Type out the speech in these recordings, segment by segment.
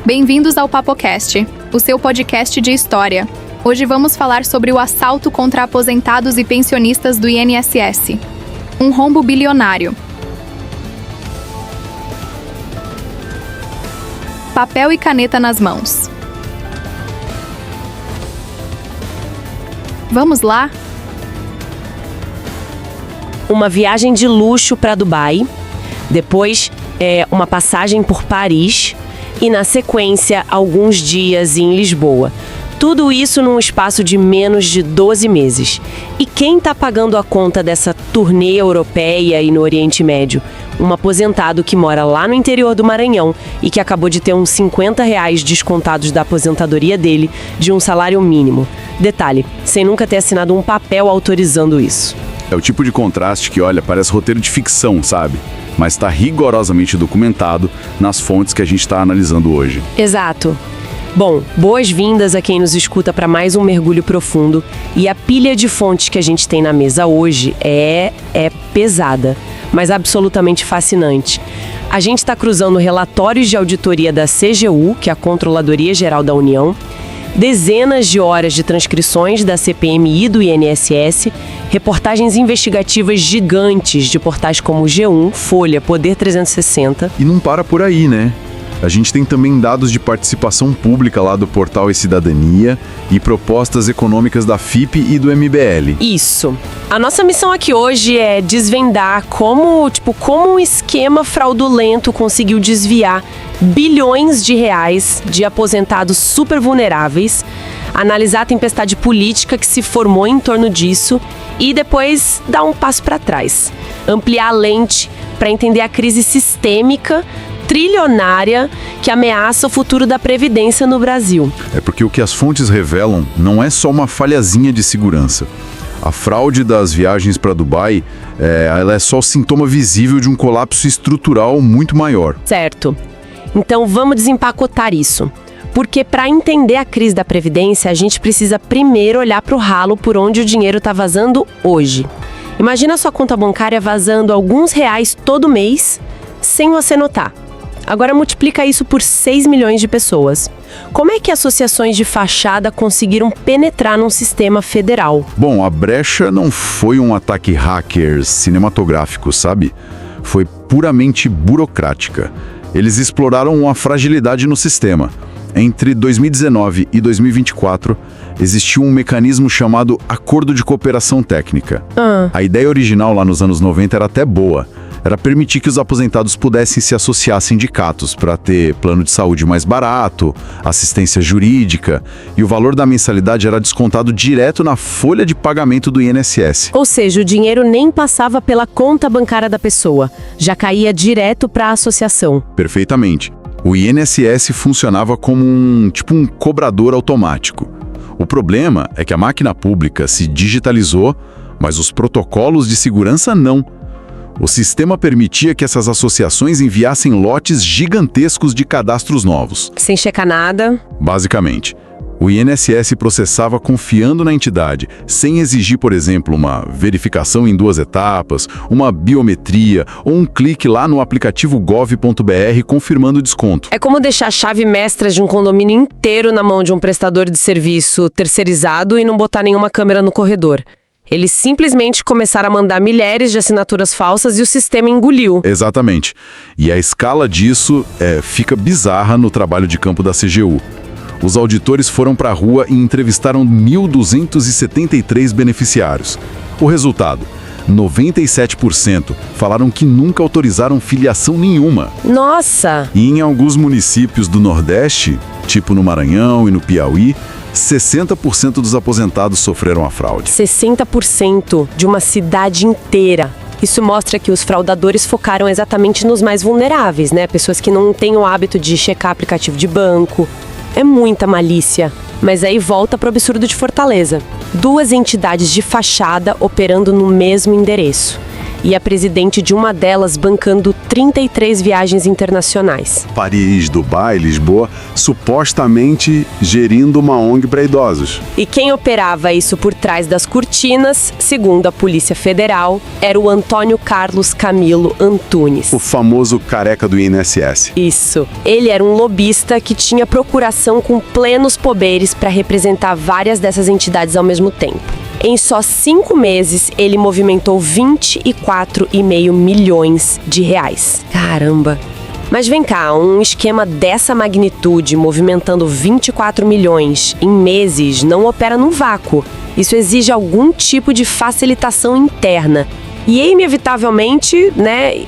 Bem-vindos ao PapoCast, o seu podcast de história. Hoje vamos falar sobre o assalto contra aposentados e pensionistas do INSS. Um rombo bilionário. Papel e caneta nas mãos. Vamos lá? Uma viagem de luxo para Dubai, depois uma passagem por Paris e, na sequência, alguns dias em Lisboa. Tudo isso num espaço de menos de 12 meses. E quem está pagando a conta dessa turnê europeia e no Oriente Médio? Um aposentado que mora lá no interior do Maranhão e que acabou de ter uns R$50 descontados da aposentadoria dele de um salário mínimo. Detalhe, sem nunca ter assinado um papel autorizando isso. É o tipo de contraste que, olha, parece roteiro de ficção, sabe? Mas está rigorosamente documentado nas fontes que a gente está analisando hoje. Exato. Bom, boas-vindas a quem nos escuta para mais um mergulho profundo. E a pilha de fontes que a gente tem na mesa hoje é pesada, mas absolutamente fascinante. A gente está cruzando relatórios de auditoria da CGU, que é a Controladoria Geral da União, dezenas de horas de transcrições da CPMI do INSS, reportagens investigativas gigantes de portais como G1, Folha, Poder 360. E não para por aí, né? A gente tem também dados de participação pública lá do portal E-Cidadania e propostas econômicas da FIP e do MBL. Isso. A nossa missão aqui hoje é desvendar como um esquema fraudulento conseguiu desviar bilhões de reais de aposentados super vulneráveis, analisar a tempestade política que se formou em torno disso e depois dar um passo para trás. Ampliar a lente para entender a crise sistêmica trilionária que ameaça o futuro da Previdência no Brasil. É porque o que as fontes revelam não é só uma falhazinha de segurança. A fraude das viagens para Dubai, ela é só o sintoma visível de um colapso estrutural muito maior. Certo. Então vamos desempacotar isso. Porque para entender a crise da Previdência, a gente precisa primeiro olhar para o ralo por onde o dinheiro está vazando hoje. Imagina a sua conta bancária vazando alguns reais todo mês, sem você notar. Agora multiplica isso por 6 milhões de pessoas. Como é que associações de fachada conseguiram penetrar num sistema federal? Bom, a brecha não foi um ataque hacker cinematográfico, sabe? Foi puramente burocrática. Eles exploraram uma fragilidade no sistema. Entre 2019 e 2024, existiu um mecanismo chamado Acordo de Cooperação Técnica. A ideia original lá nos anos 90 era até boa. Era permitir que os aposentados pudessem se associar a sindicatos para ter plano de saúde mais barato, assistência jurídica, e o valor da mensalidade era descontado direto na folha de pagamento do INSS. Ou seja, o dinheiro nem passava pela conta bancária da pessoa, já caía direto para a associação. Perfeitamente. O INSS funcionava como um cobrador automático. O problema é que a máquina pública se digitalizou, mas os protocolos de segurança não. O sistema permitia que essas associações enviassem lotes gigantescos de cadastros novos. Sem checar nada. Basicamente, o INSS processava confiando na entidade, sem exigir, por exemplo, uma verificação em 2 etapas, uma biometria ou um clique lá no aplicativo gov.br confirmando o desconto. É como deixar a chave mestra de um condomínio inteiro na mão de um prestador de serviço terceirizado e não botar nenhuma câmera no corredor. Eles simplesmente começaram a mandar milhares de assinaturas falsas e o sistema engoliu. Exatamente. E a escala disso fica bizarra no trabalho de campo da CGU. Os auditores foram para a rua e entrevistaram 1.273 beneficiários. O resultado: 97% falaram que nunca autorizaram filiação nenhuma. Nossa! E em alguns municípios do Nordeste, tipo no Maranhão e no Piauí, 60% dos aposentados sofreram a fraude. 60% de uma cidade inteira. Isso mostra que os fraudadores focaram exatamente nos mais vulneráveis, né? Pessoas que não têm o hábito de checar aplicativo de banco. É muita malícia. Mas aí volta pro absurdo de Fortaleza. 2 entidades de fachada operando no mesmo endereço. e a presidente de uma delas bancando 33 viagens internacionais. Paris, Dubai, Lisboa, supostamente gerindo uma ONG para idosos. E quem operava isso por trás das cortinas, segundo a Polícia Federal, era o Antônio Carlos Camilo Antunes. O famoso careca do INSS. Isso. Ele era um lobista que tinha procuração com plenos poderes para representar várias dessas entidades ao mesmo tempo. Em só 5 meses, ele movimentou 24,5 milhões de reais. Caramba! Mas vem cá, um esquema dessa magnitude, movimentando 24 milhões em meses, não opera num vácuo. Isso exige algum tipo de facilitação interna. E, inevitavelmente,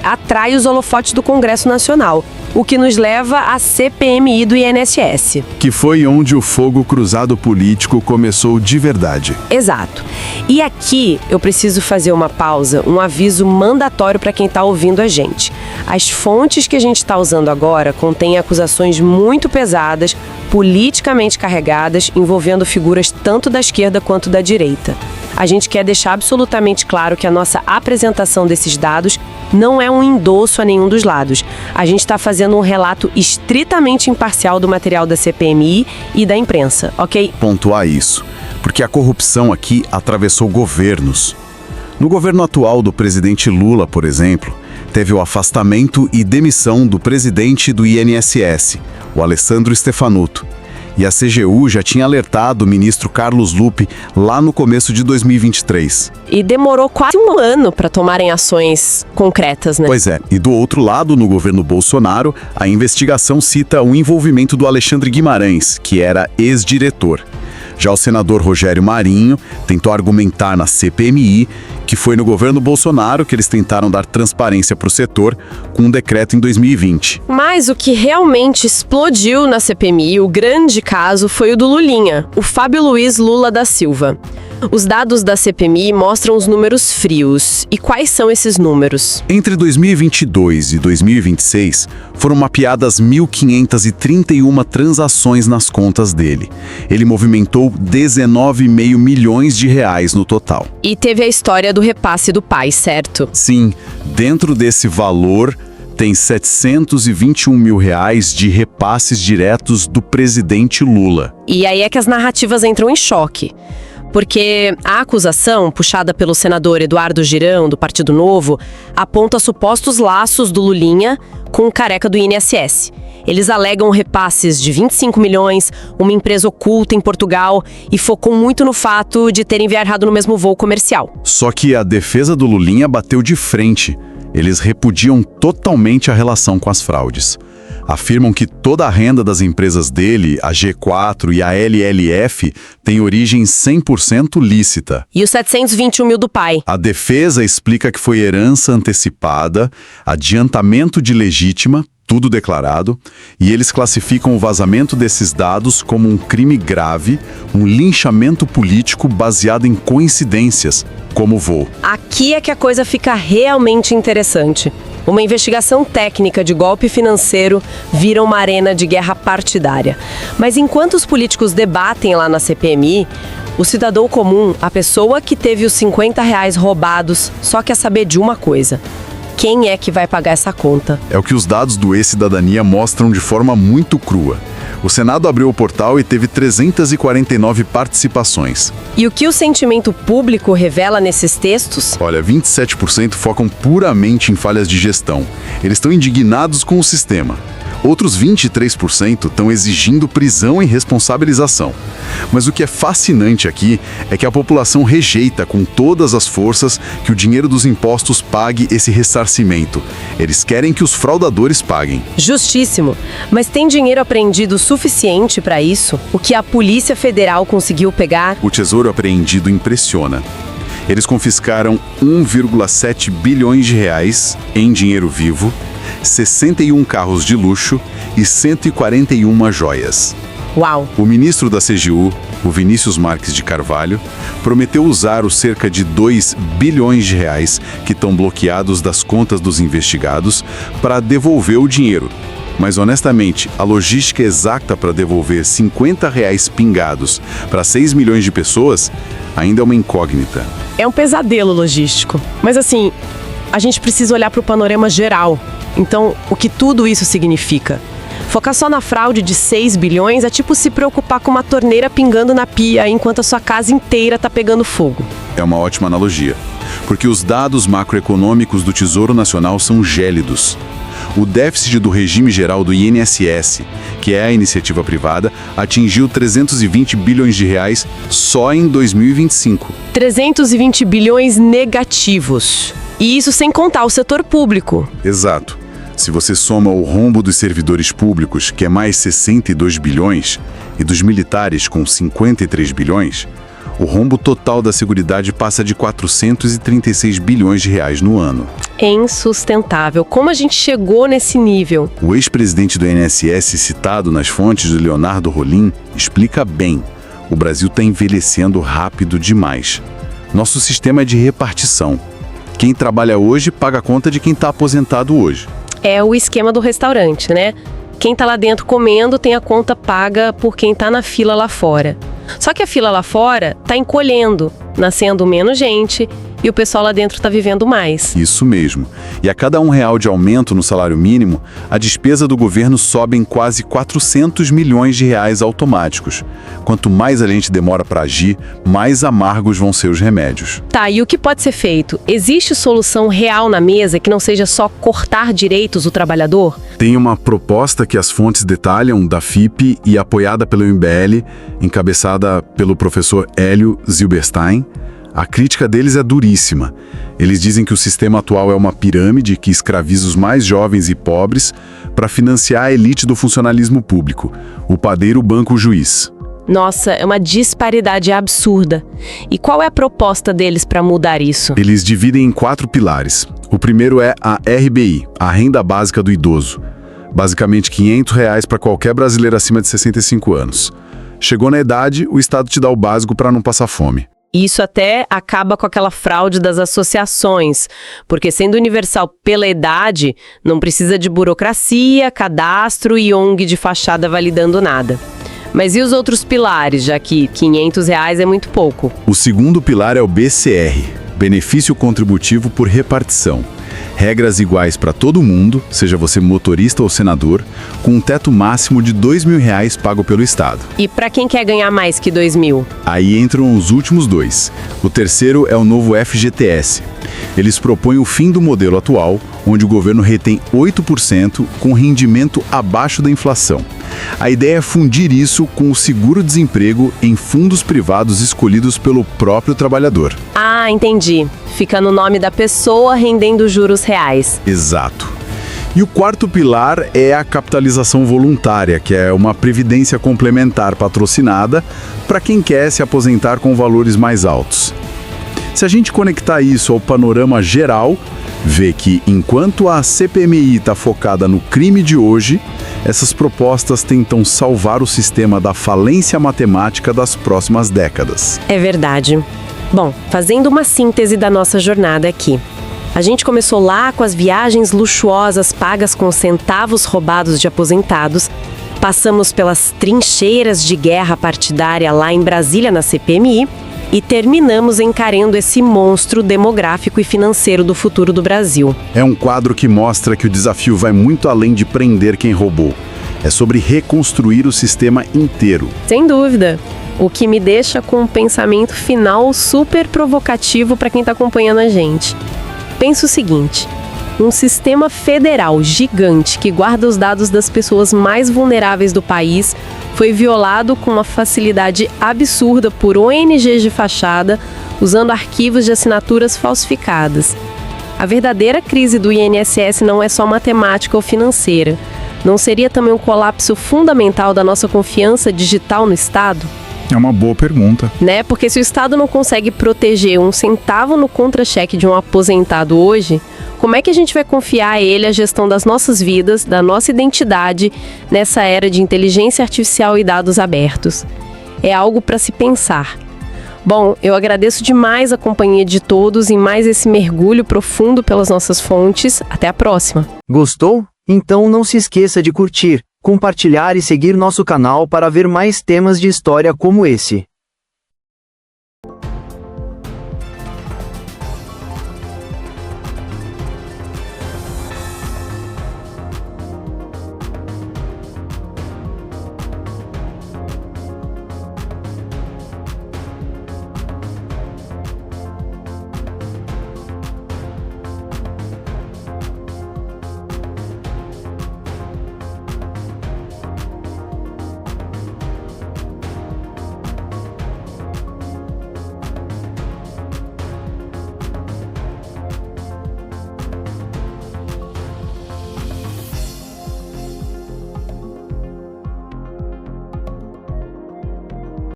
atrai os holofotes do Congresso Nacional, o que nos leva à CPMI do INSS. Que foi onde o fogo cruzado político começou de verdade. Exato. E aqui eu preciso fazer uma pausa, um aviso mandatório para quem está ouvindo a gente. As fontes que a gente está usando agora contêm acusações muito pesadas, politicamente carregadas, envolvendo figuras tanto da esquerda quanto da direita. A gente quer deixar absolutamente claro que a nossa apresentação desses dados não é um endosso a nenhum dos lados. A gente está fazendo um relato estritamente imparcial do material da CPMI e da imprensa, ok? Pontuar isso, porque a corrupção aqui atravessou governos. No governo atual do presidente Lula, por exemplo, teve o afastamento e demissão do presidente do INSS, o Alessandro Stefanuto. E a CGU já tinha alertado o ministro Carlos Lupe lá no começo de 2023. E demorou quase um ano para tomarem ações concretas, né? Pois é, e do outro lado, no governo Bolsonaro, a investigação cita o envolvimento do Alexandre Guimarães, que era ex-diretor. Já o senador Rogério Marinho tentou argumentar na CPMI que foi no governo Bolsonaro que eles tentaram dar transparência para o setor com um decreto em 2020. Mas o que realmente explodiu na CPMI, o grande caso, foi o do Lulinha, o Fábio Luiz Lula da Silva. Os dados da CPMI mostram os números frios. E quais são esses números? Entre 2022 e 2026, foram mapeadas 1.531 transações nas contas dele. Ele movimentou 19,5 milhões de reais no total. E teve a história do repasse do pai, certo? Sim, dentro desse valor tem 721 mil reais de repasses diretos do presidente Lula. E aí é que as narrativas entram em choque. Porque a acusação, puxada pelo senador Eduardo Girão, do Partido Novo, aponta supostos laços do Lulinha com o careca do INSS. Eles alegam repasses de 25 milhões, uma empresa oculta em Portugal, e focam muito no fato de terem viajado no mesmo voo comercial. Só que a defesa do Lulinha bateu de frente. Eles repudiam totalmente a relação com as fraudes. Afirmam que toda a renda das empresas dele, a G4 e a LLF, tem origem 100% lícita. E os 721 mil do pai? A defesa explica que foi herança antecipada, adiantamento de legítima, tudo declarado, e eles classificam o vazamento desses dados como um crime grave, um linchamento político baseado em coincidências, como o voo. Aqui é que a coisa fica realmente interessante. Uma investigação técnica de golpe financeiro vira uma arena de guerra partidária. Mas enquanto os políticos debatem lá na CPMI, o cidadão comum, a pessoa que teve os 50 reais roubados, só quer saber de uma coisa: quem é que vai pagar essa conta? É o que os dados do E-Cidadania mostram de forma muito crua. O Senado abriu o portal e teve 349 participações. E o que o sentimento público revela nesses textos? Olha, 27% focam puramente em falhas de gestão. Eles estão indignados com o sistema. Outros 23% estão exigindo prisão e responsabilização. Mas o que é fascinante aqui é que a população rejeita com todas as forças que o dinheiro dos impostos pague esse ressarcimento. Eles querem que os fraudadores paguem. Justíssimo. Mas tem dinheiro apreendido suficiente para isso? O que a Polícia Federal conseguiu pegar? O tesouro apreendido impressiona. Eles confiscaram 1,7 bilhões de reais em dinheiro vivo, 61 carros de luxo e 141 joias. Uau! O ministro da CGU, o Vinícius Marques de Carvalho, prometeu usar os cerca de 2 bilhões de reais que estão bloqueados das contas dos investigados para devolver o dinheiro. Mas, honestamente, a logística exata para devolver 50 reais pingados para 6 milhões de pessoas ainda é uma incógnita. É um pesadelo logístico. Mas assim, a gente precisa olhar para o panorama geral. Então, o que tudo isso significa? Focar só na fraude de 6 bilhões é tipo se preocupar com uma torneira pingando na pia enquanto a sua casa inteira tá pegando fogo. É uma ótima analogia, porque os dados macroeconômicos do Tesouro Nacional são gélidos. O déficit do regime geral do INSS, que é a iniciativa privada, atingiu 320 bilhões de reais só em 2025. 320 bilhões negativos. E isso sem contar o setor público. Exato. Se você soma o rombo dos servidores públicos, que é mais 62 bilhões, e dos militares, com 53 bilhões, o rombo total da Seguridade passa de 436 bilhões de reais no ano. É insustentável. Como a gente chegou nesse nível? O ex-presidente do INSS, citado nas fontes de Leonardo Rolim, explica bem. O Brasil está envelhecendo rápido demais. Nosso sistema é de repartição. Quem trabalha hoje paga a conta de quem está aposentado hoje. É o esquema do restaurante, né? Quem tá lá dentro comendo tem a conta paga por quem tá na fila lá fora. Só que a fila lá fora tá encolhendo, nascendo menos gente e o pessoal lá dentro tá vivendo mais. Isso mesmo. E a cada R$1 de aumento no salário mínimo, a despesa do governo sobe em quase 400 milhões de reais automáticos. Quanto mais a gente demora para agir, mais amargos vão ser os remédios. Tá, e o que pode ser feito? Existe solução real na mesa que não seja só cortar direitos do trabalhador? Tem uma proposta que as fontes detalham da FIP e apoiada pelo MBL, encabeçada pelo professor Hélio Zilberstein. A crítica deles é duríssima. Eles dizem que o sistema atual é uma pirâmide que escraviza os mais jovens e pobres para financiar a elite do funcionalismo público, o padeiro, banco, o juiz. Nossa, é uma disparidade absurda. E qual é a proposta deles para mudar isso? Eles dividem em 4 pilares. O primeiro é a RBI, a Renda Básica do Idoso. Basicamente R$500 para qualquer brasileiro acima de 65 anos. Chegou na idade, o Estado te dá o básico para não passar fome. Isso até acaba com aquela fraude das associações, porque sendo universal pela idade, não precisa de burocracia, cadastro e ONG de fachada validando nada. Mas e os outros pilares, já que R$500 é muito pouco? O segundo pilar é o BCR, Benefício Contributivo por Repartição. Regras iguais para todo mundo, seja você motorista ou senador, com um teto máximo de R$2.000 pago pelo Estado. E para quem quer ganhar mais que 2.000? Aí entram os últimos 2. O terceiro é o novo FGTS. Eles propõem o fim do modelo atual, onde o governo retém 8% com rendimento abaixo da inflação. A ideia é fundir isso com o seguro-desemprego em fundos privados escolhidos pelo próprio trabalhador. Ah, entendi. Fica no nome da pessoa rendendo juros reais. Exato. E o quarto pilar é a capitalização voluntária, que é uma previdência complementar patrocinada para quem quer se aposentar com valores mais altos. Se a gente conectar isso ao panorama geral, vê que enquanto a CPMI está focada no crime de hoje, essas propostas tentam salvar o sistema da falência matemática das próximas décadas. É verdade. Bom, fazendo uma síntese da nossa jornada aqui. A gente começou lá com as viagens luxuosas pagas com centavos roubados de aposentados, passamos pelas trincheiras de guerra partidária lá em Brasília na CPMI e terminamos encarando esse monstro demográfico e financeiro do futuro do Brasil. É um quadro que mostra que o desafio vai muito além de prender quem roubou. É sobre reconstruir o sistema inteiro. Sem dúvida. O que me deixa com um pensamento final super provocativo para quem está acompanhando a gente. Pensa o seguinte: um sistema federal gigante que guarda os dados das pessoas mais vulneráveis do país foi violado com uma facilidade absurda por ONGs de fachada, usando arquivos de assinaturas falsificadas. A verdadeira crise do INSS não é só matemática ou financeira. Não seria também um colapso fundamental da nossa confiança digital no Estado? É uma boa pergunta. Né? Porque se o Estado não consegue proteger um centavo no contra-cheque de um aposentado hoje, como é que a gente vai confiar a ele a gestão das nossas vidas, da nossa identidade, nessa era de inteligência artificial e dados abertos? É algo para se pensar. Bom, eu agradeço demais a companhia de todos e mais esse mergulho profundo pelas nossas fontes. Até a próxima. Gostou? Então não se esqueça de curtir, compartilhar e seguir nosso canal para ver mais temas de história como esse.